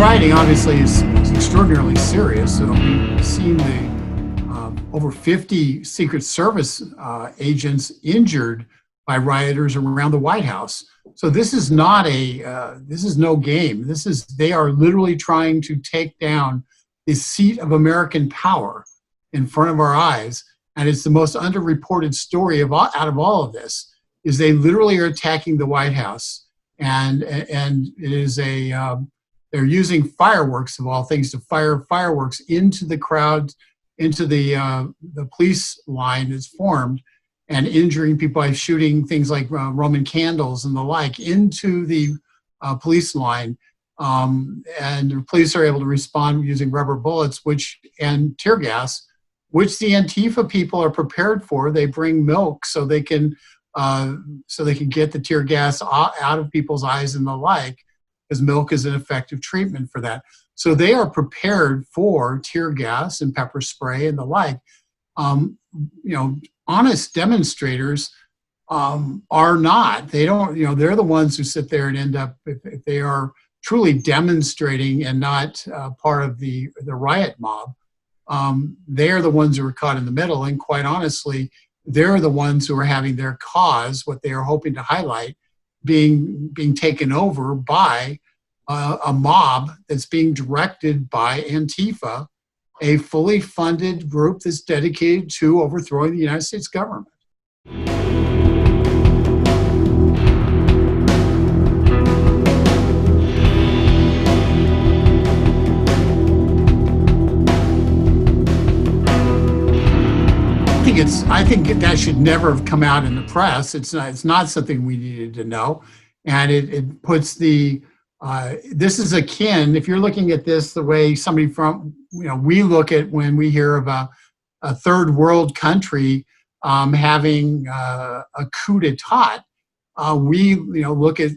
rioting obviously is extraordinarily serious. So we've seen the over 50 Secret Service agents injured by rioters around the White House. So this is not this is no game. They are literally trying to take down the seat of American power in front of our eyes. And it's the most underreported story out of all of this, is they literally are attacking the White House. And it is they're using fireworks, of all things, to fire fireworks into the crowd, into the police line that's formed, and injuring people by shooting things like Roman candles and the like into the police line. And the police are able to respond using rubber bullets and tear gas, which the Antifa people are prepared for. They bring milk so they can get the tear gas out of people's eyes and the like, because milk is an effective treatment for that. So they are prepared for tear gas and pepper spray and the like. Honest demonstrators are not. They don't. They're the ones who sit there and end up, if they are truly demonstrating and not part of the riot mob. They're the ones who are caught in the middle, and quite honestly, they're the ones who are having their cause, what they are hoping to highlight, being taken over by a mob that's being directed by Antifa, a fully funded group that's dedicated to overthrowing the United States government. I think that should never have come out in the press. It's not something we needed to know. And it puts this is akin, if you're looking at this the way somebody we look at when we hear of a third world country having a coup d'etat. We look at,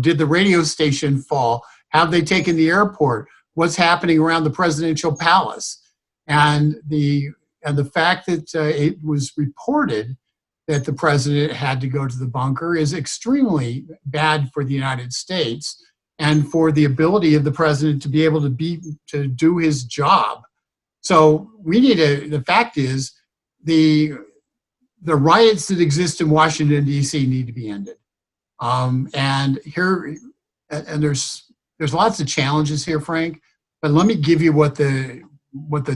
did the radio station fall? Have they taken the airport? What's happening around the presidential palace? And the fact that it was reported that the president had to go to the bunker is extremely bad for the United States and for the ability of the president to be able to do his job. So the fact is, the riots that exist in Washington, D.C. need to be ended. And there's lots of challenges here, Frank, but let me give you what the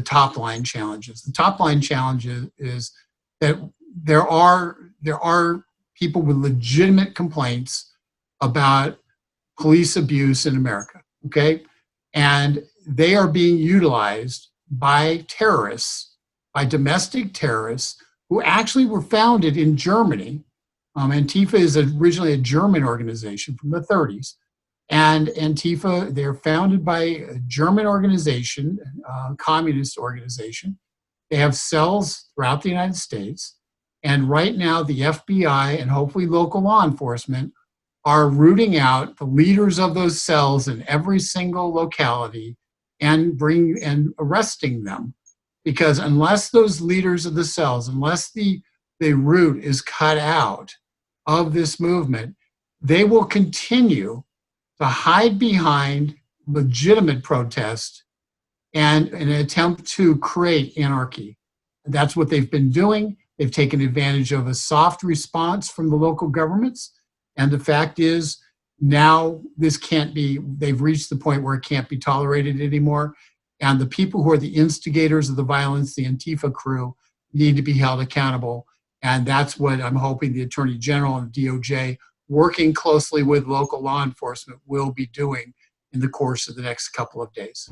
top line challenge is. The top line challenge is that there are people with legitimate complaints about police abuse in America, okay? And they are being utilized by terrorists, by domestic terrorists, who actually were founded in Germany. Antifa is originally a German organization from the 30s. And Antifa, they're founded by a German organization, communist organization. They have cells throughout the United States. And right now, the FBI and hopefully local law enforcement are rooting out the leaders of those cells in every single locality and arresting them. Because unless those leaders of the cells, unless the root is cut out of this movement, they will continue to hide behind legitimate protest and an attempt to create anarchy. That's what they've been doing. They've taken advantage of a soft response from the local governments. And the fact is, now they've reached the point where it can't be tolerated anymore. And the people who are the instigators of the violence, the Antifa crew, need to be held accountable. And that's what I'm hoping the Attorney General and the DOJ, working closely with local law enforcement, will be doing in the course of the next couple of days.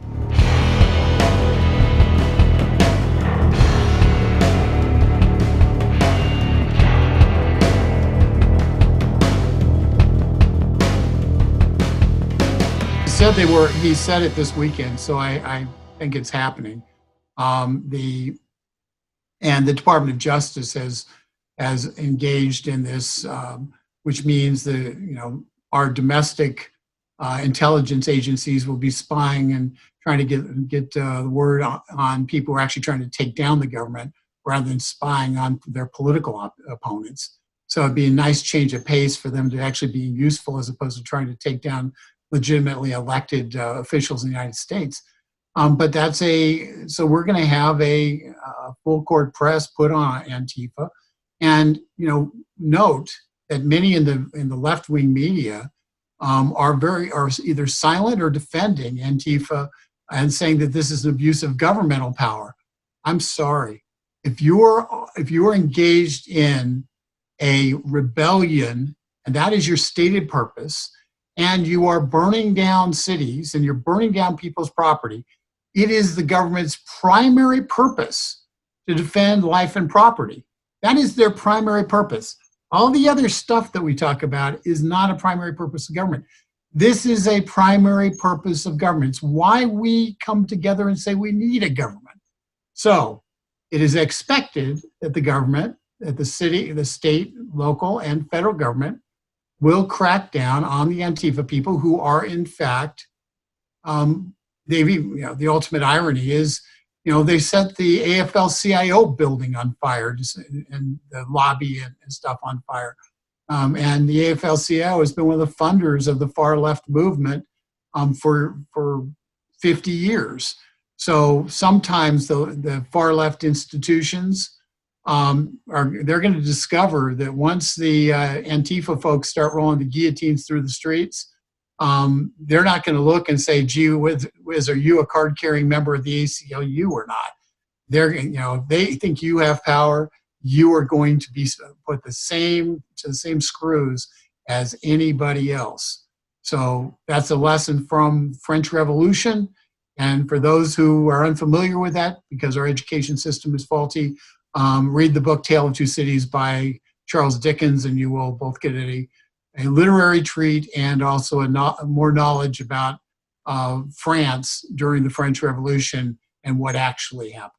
He said it this weekend, so I think it's happening. The Department of Justice has engaged in this, which means our domestic intelligence agencies will be spying and trying to get the word on people who are actually trying to take down the government rather than spying on their political opponents. So it'd be a nice change of pace for them to actually be useful as opposed to trying to take down legitimately elected officials in the United States. But so we're going to have a full court press put on Antifa, and note that many in the left wing media are either silent or defending Antifa and saying that this is an abuse of governmental power. I'm sorry, if you're engaged in a rebellion, and that is your stated purpose, and you are burning down cities and you're burning down people's property, it is the government's primary purpose to defend life and property. That is their primary purpose. All the other stuff that we talk about is not a primary purpose of government. This is a primary purpose of government. It's why we come together and say we need a government. So it is expected that the government, that the city, the state, local, and federal government will crack down on the Antifa people who are, in fact, the ultimate irony is, they set the AFL-CIO building on fire and the lobby and stuff on fire. And the AFL-CIO has been one of the funders of the far left movement for 50 years. So sometimes the far left institutions they're going to discover that once the Antifa folks start rolling the guillotines through the streets, they're not going to look and say, gee whiz, are you a card-carrying member of the ACLU or not? If they think you have power, you are going to be put to the same screws as anybody else. So that's a lesson from French Revolution. And for those who are unfamiliar with that, because our education system is faulty, read the book Tale of Two Cities by Charles Dickens, and you will both get a literary treat and also more knowledge about France during the French Revolution and what actually happened.